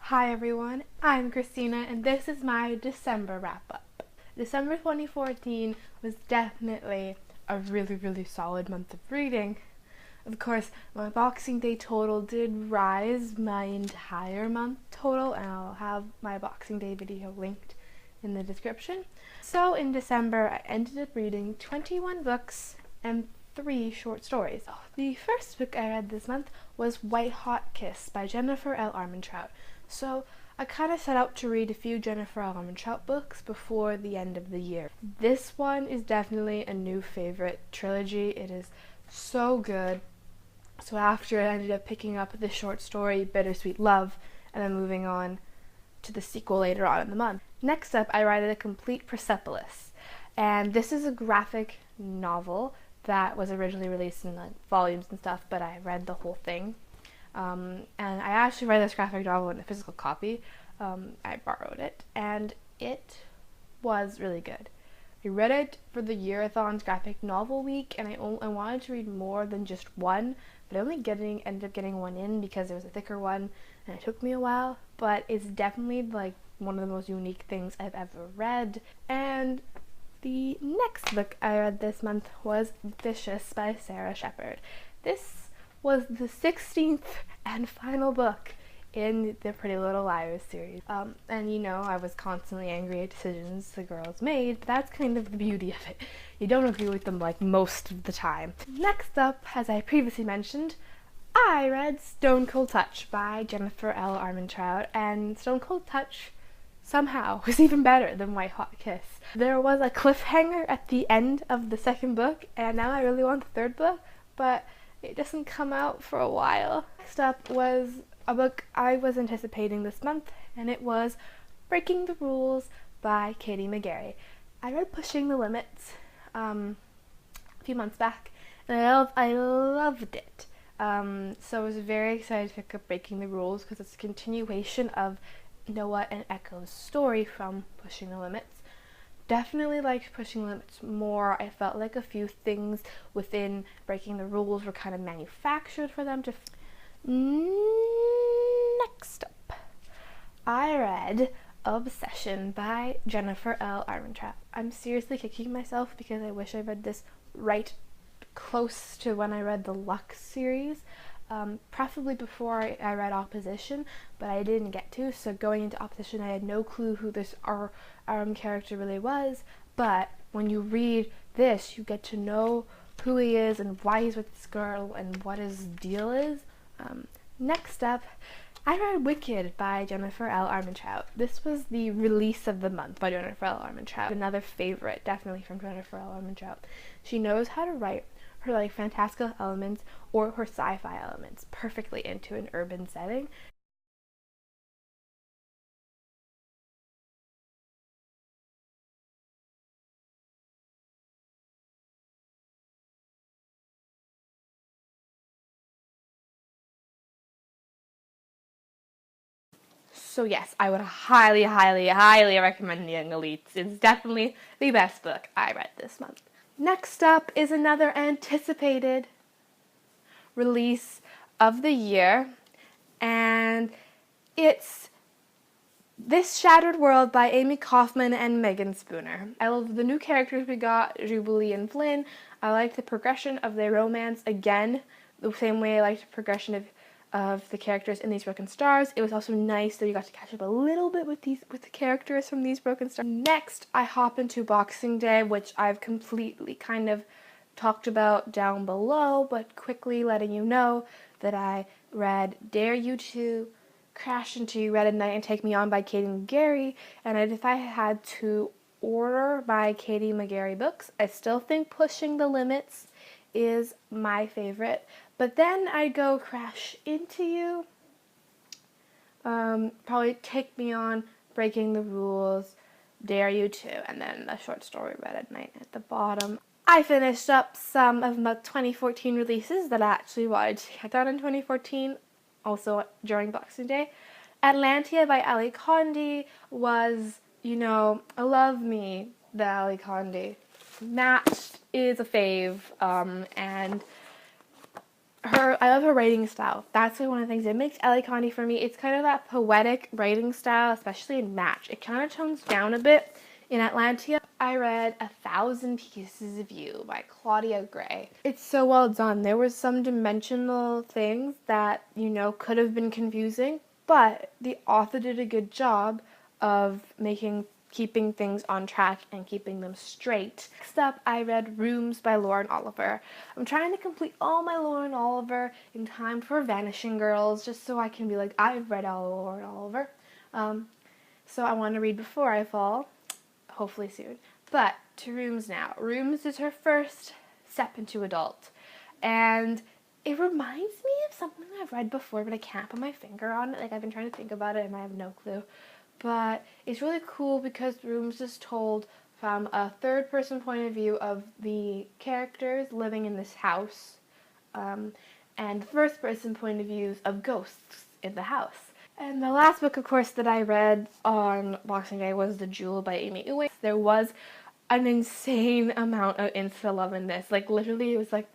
Hi everyone, I'm Christina and this is my December wrap up. December 2014 was definitely a really solid month of reading. Of course, my Boxing Day total did rise my entire month total, and I'll have my Boxing Day video linked in the description. So in December, I ended up reading 21 books and 3 short stories. The first book I read this month was White Hot Kiss by Jennifer L. Armentrout. So I kind of set out to read a few Jennifer L. Armentrout books before the end of the year. This one is definitely a new favorite trilogy. It is so good. So after I ended up picking up the short story Bittersweet Love and then moving on to the sequel later on in the month. Next up, I read A Complete Persepolis, and this is a graphic novel that was originally released in volumes and stuff, but I read the whole thing. And I actually read this graphic novel in a physical copy. I borrowed it, and it was really good. I read it for the Yearathon's graphic novel week, and I wanted to read more than just one, but I ended up getting one in because it was a thicker one, and it took me a while, but it's definitely one of the most unique things I've ever read. And the next book I read this month was Vicious by Sarah Shepard. This was the 16th and final book in the Pretty Little Liars series. And I was constantly angry at decisions the girls made, but that's kind of the beauty of it. You don't agree with them most of the time. Next up, as I previously mentioned, I read Stone Cold Touch by Jennifer L. Armentrout, and Stone Cold Touch somehow was even better than White Hot Kiss. There was a cliffhanger at the end of the second book, and now I really want the third book, but it doesn't come out for a while. Next up was a book I was anticipating this month, and it was Breaking the Rules by Katie McGarry. I read Pushing the Limits a few months back, and I loved it. So I was very excited to pick up Breaking the Rules because it's a continuation of Noah and Echo's story from Pushing the Limits. Definitely liked Pushing the Limits more. I felt like a few things within Breaking the Rules were kind of manufactured for them to. Next up, I read Obsession by Jennifer L. Armentrout. I'm seriously kicking myself because I wish I read this right close to when I read the Lux series. Preferably before I read Opposition, but I didn't get to, so going into Opposition I had no clue who this character really was, but when you read this you get to know who he is and why he's with this girl and what his deal is. Next up, I read Wicked by Jennifer L. Armentrout. This was the release of the month by Jennifer L. Armentrout. Another favorite, definitely from Jennifer L. Armentrout. She knows how to write her fantastical elements or her sci-fi elements perfectly into an urban setting. So yes, I would highly recommend Young Elites. It's definitely the best book I read this month. Next up is another anticipated release of the year, and it's This Shattered World by Amy Kaufman and Megan Spooner. I love the new characters we got, Jubilee and Flynn. I like the progression of their romance again, the same way I liked the progression of the characters in These Broken Stars. It was also nice that we got to catch up a little bit with the characters from These Broken Stars. Next, I hop into Boxing Day, which I've completely kind of talked about down below, but quickly letting you know that I read Dare You To Crash Into You, Red at Night, and Take Me On by Katie McGarry, and if I had to order my Katie McGarry books, I still think Pushing the Limits is my favorite, but then I'd go Crash Into You, probably Take Me On, Breaking the Rules, Dare You To, and then the short story Red at Night at the bottom. I finished up some of my 2014 releases that I actually wanted to get out in 2014, also during Boxing Day. Atlantia by Ali Condé was, love me, the Ali Condé. Matched is a fave, and I love her writing style. That's like one of the things that makes Ellie Connie for me. It's kind of that poetic writing style, especially in Match. It kind of tones down a bit. In Atlantia, I read 1,000 Pieces of You by Claudia Gray. It's so well done. There were some dimensional things that, could have been confusing, but the author did a good job of keeping things on track and keeping them straight. Next up, I read Rooms by Lauren Oliver. I'm trying to complete all my Lauren Oliver in time for Vanishing Girls, just so I can be like, I've read all Lauren Oliver. So I want to read before I fall, hopefully soon. But to Rooms now. Rooms is her first step into adult, and it reminds me of something I've read before, but I can't put my finger on it. Like, I've been trying to think about it, and I have no clue. But it's really cool because Rooms is told from a third-person point of view of the characters living in this house, and first-person point of views of ghosts in the house. And the last book, of course, that I read on Boxing Day was The Jewel by Amy Ewing. There was an insane amount of insta love in this. Like, literally, it was like,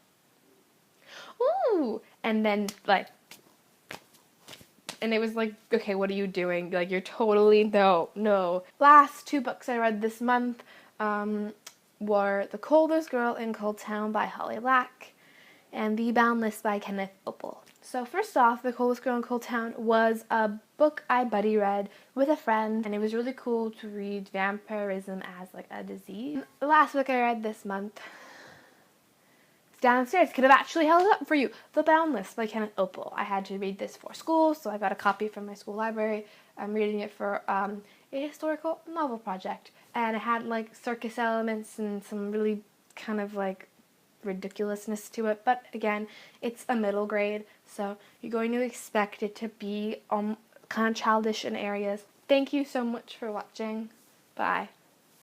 ooh! And then, like, and it was like, okay, what are you doing? Like, you're totally, no. Last 2 books I read this month were The Coldest Girl in Cold Town by Holly Lack and The Boundless by Kenneth Opel. So first off, The Coldest Girl in Cold Town was a book I buddy read with a friend, and it was really cool to read vampirism as like a disease. The last book I read this month, downstairs, could have actually held it up for you. The Boundless by Kenneth Opel. I had to read this for school, so I got a copy from my school library. I'm reading it for a historical novel project, and it had like circus elements and some really kind of like ridiculousness to it, but again, it's a middle grade, so you're going to expect it to be kind of childish in areas. Thank you so much for watching. Bye.